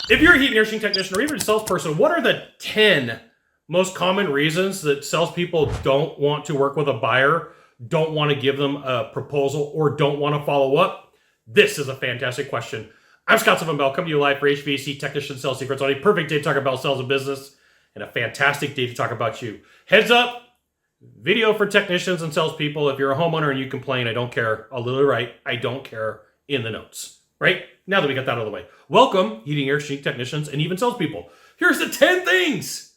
If you're a heat and air conditioning technician or even a salesperson, what are the 10 most common reasons that salespeople don't want to work with a buyer, don't want to give them a proposal, or don't want to follow up? This is a fantastic question. I'm Scott Bell, coming to you live for HVAC Technician Sales Secrets on a perfect day to talk about sales and business, and a fantastic day to talk about you. Heads up, video for technicians and salespeople. If you're a homeowner and you complain, I don't care. I'll literally write, I don't care in the notes. Right? Now that we got that out of the way. Welcome, heating, air conditioning technicians, and even salespeople. Here's the 10 things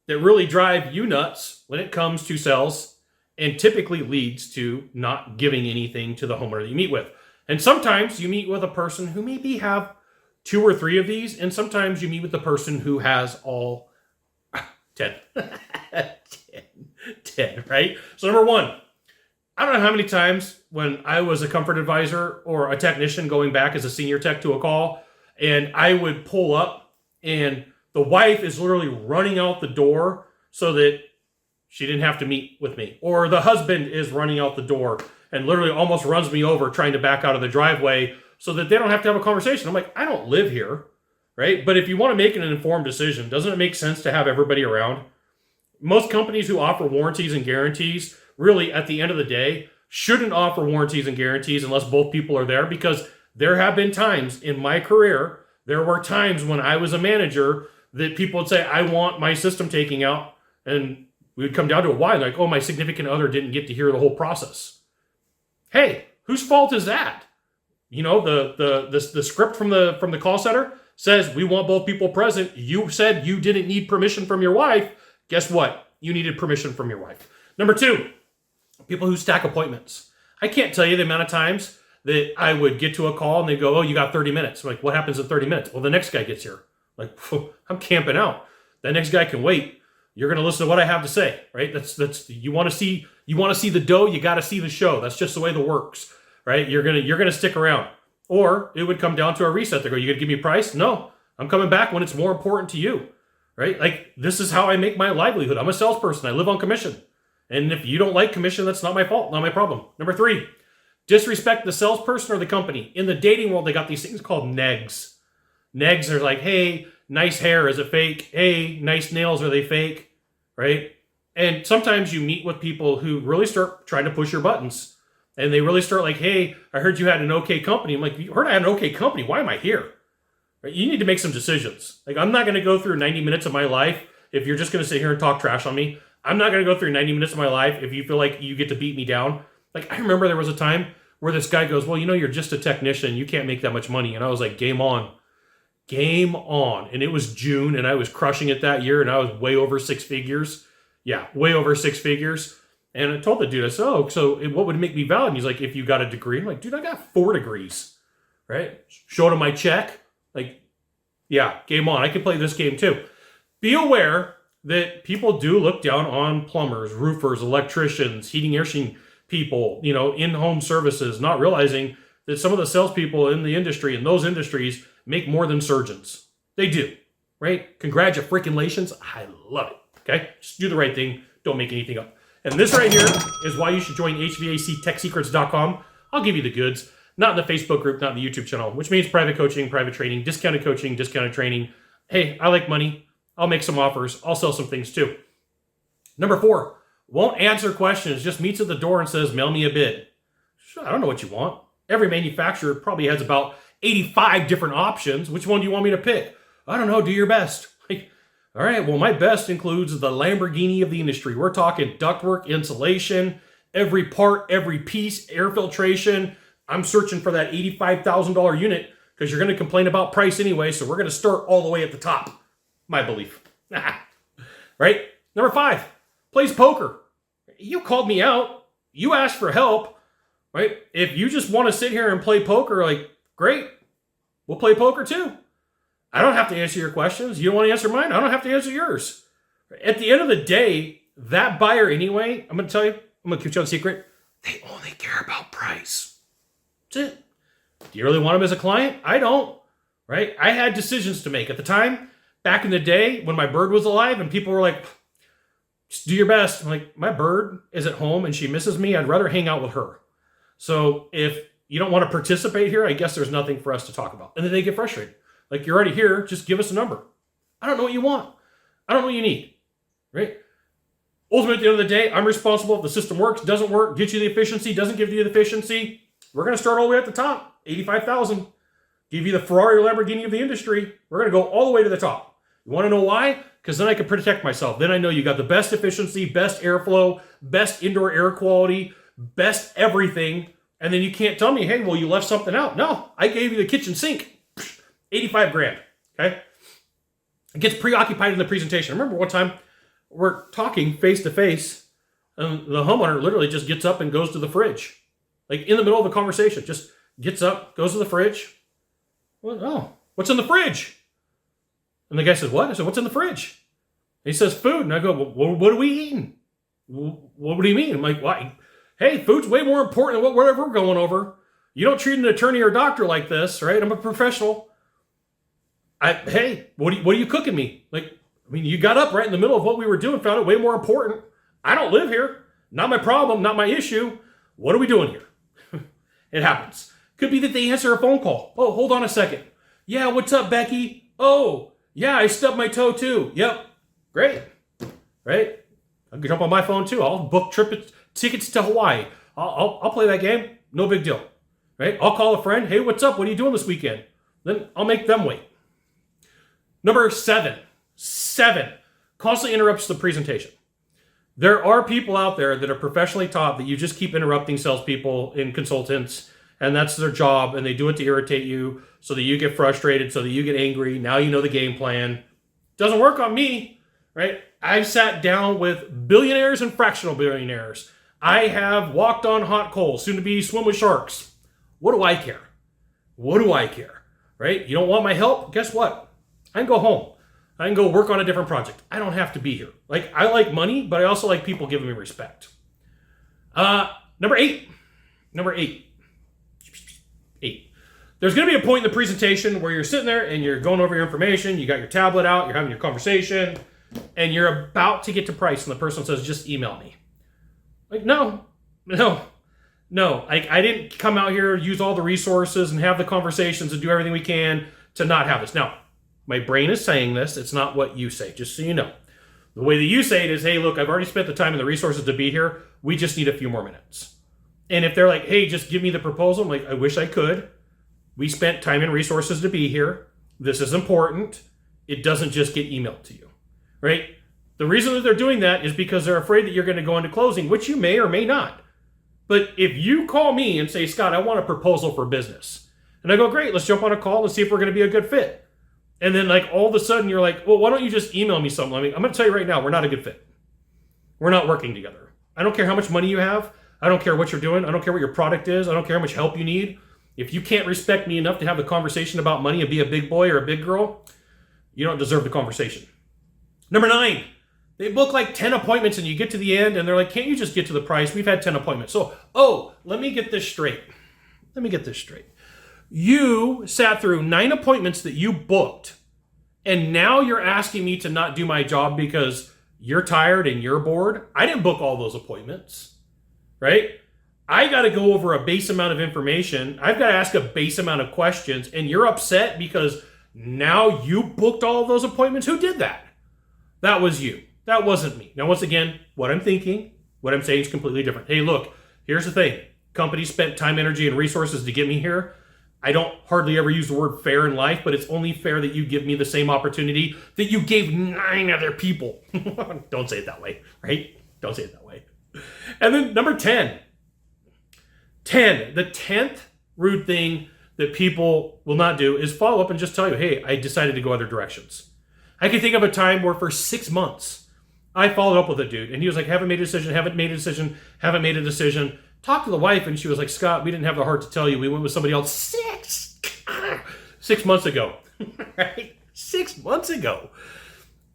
that really drive you nuts when it comes to sales and typically leads to not giving anything to the homeowner that you meet with. And sometimes you meet with a person who maybe have 2 or 3 of these, and sometimes you meet with the person who has all 10. 10, right? So number 1, I don't know how many times when I was a comfort advisor or a technician going back as a senior tech to a call, and I would pull up and the wife is literally running out the door so that she didn't have to meet with me. Or the husband is running out the door and literally almost runs me over trying to back out of the driveway so that they don't have to have a conversation. I'm like, I don't live here, right? But if you want to make an informed decision, doesn't it make sense to have everybody around? Most companies who offer warranties and guarantees, really at the end of the day, shouldn't offer warranties and guarantees unless both people are there, because there have been times in my career, there were times when I was a manager that people would say, I want my system taking out, and we would come down to a why, like, oh, my significant other didn't get to hear the whole process. Hey, whose fault is that? You know, the script from the call center says we want both people present. You said you didn't need permission from your wife. Guess what? You needed permission from your wife. Number 2, people who stack appointments. I can't tell you the amount of times that I would get to a call and they go, oh, you got 30 minutes. I'm like, what happens in 30 minutes? Well, the next guy gets here. Like, I'm camping out. That next guy can wait. You're going to listen to what I have to say, right? That's you want to see the dough, you got to see the show. That's just the way that works, right? You're going to stick around. Or it would come down to a reset. They go, you going to give me a price? No, I'm coming back when it's more important to you, right? Like, this is how I make my livelihood. I'm a salesperson. I live on commission. And if you don't like commission, that's not my fault, not my problem. Number 3, disrespect the salesperson or the company. In the dating world, they got these things called negs. Negs are like, hey, nice hair, is it fake? Hey, nice nails, are they fake? Right? And sometimes you meet with people who really start trying to push your buttons. And they really start like, hey, I heard you had an okay company. I'm like, you heard I had an okay company. Why am I here? Right? You need to make some decisions. Like, I'm not going to go through 90 minutes of my life if you're just going to sit here and talk trash on me. I'm not going to go through 90 minutes of my life if you feel like you get to beat me down. Like, I remember there was a time where this guy goes, well, you know, you're just a technician. You can't make that much money. And I was like, game on. Game on. And it was June, and I was crushing it that year, and I was way over 6 figures. Yeah, way over 6 figures. And I told the dude, I said, oh, so what would make me valid? And he's like, if you got a degree. I'm like, dude, I got 4 degrees. Right? Showed him my check. Like, yeah, game on. I can play this game too. Be aware that people do look down on plumbers, roofers, electricians, heating, air conditioning people, you know, in-home services, not realizing that some of the salespeople in the industry, in those industries, make more than surgeons. They do, right? Congratulations. I love it, okay? Just do the right thing. Don't make anything up. And this right here is why you should join HVACTechSecrets.com. I'll give you the goods. Not in the Facebook group, not in the YouTube channel, which means private coaching, private training, discounted coaching, discounted training. Hey, I like money. I'll make some offers. I'll sell some things too. Number 4, won't answer questions. Just meets at the door and says, mail me a bid. I don't know what you want. Every manufacturer probably has about 85 different options. Which one do you want me to pick? I don't know. Do your best. Like, all right, well, my best includes the Lamborghini of the industry. We're talking ductwork, insulation, every part, every piece, air filtration. I'm searching for that $85,000 unit because you're going to complain about price anyway, so we're going to start all the way at the top. My belief. Right? Number 5, plays poker. You called me out. You asked for help. Right? If you just want to sit here and play poker, like, great. We'll play poker too. I don't have to answer your questions. You don't want to answer mine? I don't have to answer yours. At the end of the day, that buyer anyway, I'm going to tell you, I'm going to keep you on secret, they only care about price. That's it. Do you really want them as a client? I don't. Right? I had decisions to make. At the time, back in the day when my bird was alive and people were like, just do your best. I'm like, my bird is at home and she misses me. I'd rather hang out with her. So if you don't want to participate here, I guess there's nothing for us to talk about. And then they get frustrated. Like, you're already here. Just give us a number. I don't know what you want. I don't know what you need, right? Ultimately, at the end of the day, I'm responsible if the system works, doesn't work, gets you the efficiency, doesn't give you the efficiency. We're going to start all the way at the top, 85,000. Give you the Ferrari or Lamborghini of the industry. We're going to go all the way to the top. You want to know why? Because then I can protect myself. Then I know you got the best efficiency, best airflow, best indoor air quality, best everything. And then you can't tell me, hey, well, you left something out. No, I gave you the kitchen sink. 85 grand, okay? It gets preoccupied in the presentation. I remember one time we're talking face to face, and the homeowner literally just gets up and goes to the fridge. Like, in the middle of the conversation, just gets up, goes to the fridge. Well, oh, what's in the fridge? And the guy says, what? I said, what's in the fridge? And he says, food. And I go, well, what are we eating? What do you mean? I'm like, why? Hey, food's way more important than whatever we're going over. You don't treat an attorney or doctor like this, right? I'm a professional. Hey, what are you cooking me? Like, I mean, you got up right in the middle of what we were doing, found it way more important. I don't live here. Not my problem, not my issue. What are we doing here? It happens. Could be that they answer a phone call. Oh, hold on a second. Yeah, what's up, Becky? Oh, yeah, I stubbed my toe too. Yep. Great. Right? I can jump on my phone too. I'll book tickets to Hawaii. I'll play that game. No big deal. Right? I'll call a friend. Hey, what's up? What are you doing this weekend? Then I'll make them wait. Number 7. Constantly interrupts the presentation. There are people out there that are professionally taught that you just keep interrupting salespeople and consultants, and that's their job, and they do it to irritate you so that you get frustrated, so that you get angry. Now you know the game plan. Doesn't work on me, right? I've sat down with billionaires and fractional billionaires. I have walked on hot coals, soon to be swim with sharks. What do I care? What do I care, right? You don't want my help? Guess what? I can go home. I can go work on a different project. I don't have to be here. Like, I like money, but I also like people giving me respect. Number 8. There's going to be a point in the presentation where you're sitting there and you're going over your information, you got your tablet out, you're having your conversation, and you're about to get to price, and the person says, just email me. Like, no. I didn't come out here, use all the resources and have the conversations and do everything we can to not have this. Now, my brain is saying this. It's not what you say, just so you know. The way that you say it is, hey, look, I've already spent the time and the resources to be here. We just need a few more minutes. And if they're like, hey, just give me the proposal, I'm like, I wish I could. We spent time and resources to be here. This is important. It doesn't just get emailed to you, right? The reason that they're doing that is because they're afraid that you're going to go into closing, which you may or may not. But if you call me and say, Scott, I want a proposal for business. And I go, great, let's jump on a call and see if we're going to be a good fit. And then, like, all of a sudden you're like, well, why don't you just email me something? I mean, I'm going to tell you right now, we're not a good fit. We're not working together. I don't care how much money you have. I don't care what you're doing. I don't care what your product is. I don't care how much help you need. If you can't respect me enough to have a conversation about money and be a big boy or a big girl, you don't deserve the conversation. Number 9, they book like 10 appointments and you get to the end and they're like, can't you just get to the price? We've had 10 appointments. So, let me get this straight. You sat through 9 appointments that you booked, and now you're asking me to not do my job because you're tired and you're bored. I didn't book all those appointments, right? I got to go over a base amount of information. I've got to ask a base amount of questions, and you're upset because now you booked all of those appointments. Who did that? That was you. That wasn't me. Now, once again, what I'm thinking, what I'm saying is completely different. Hey, look, here's the thing. Companies spent time, energy, and resources to get me here. I don't hardly ever use the word fair in life, but it's only fair that you give me the same opportunity that you gave 9 other people. Don't say it that way, right? Don't say it that way. And then number 10. The 10th rude thing that people will not do is follow up and just tell you, hey, I decided to go other directions. I can think of a time where for 6 months, I followed up with a dude, and he was like, haven't made a decision. Talked to the wife, and she was like, Scott, we didn't have the heart to tell you. We went with somebody else 6 months ago. Right? 6 months ago.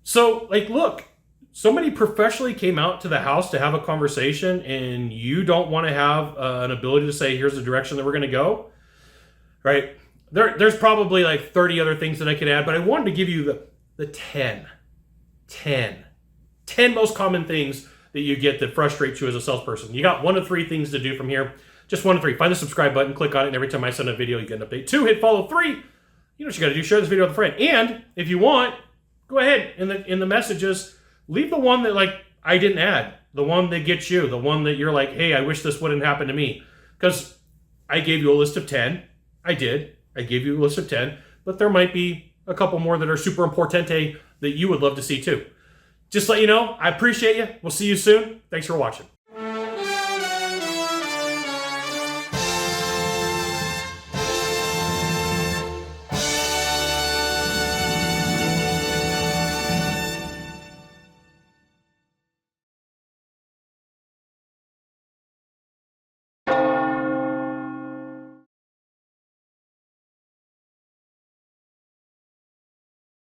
So, like, look, somebody professionally came out to the house to have a conversation, and you don't want to have an ability to say, here's the direction that we're going to go, right? There's probably like 30 other things that I could add, but I wanted to give you the 10 most common things that you get that frustrate you as a salesperson. You got 1 of 3 things to do from here. Just 1 of 3. Find the subscribe button, click on it, and every time I send a video, you get an update. 2, hit follow. 3, you know what you got to do. Share this video with a friend. And if you want, go ahead in the messages, leave the one that like I didn't add, the one that gets you, the one that you're like, hey, I wish this wouldn't happen to me. Because I gave you a list of 10. I did. I gave you a list of 10. But there might be a couple more that are super importante that you would love to see too. Just let you know, I appreciate you. We'll see you soon. Thanks for watching.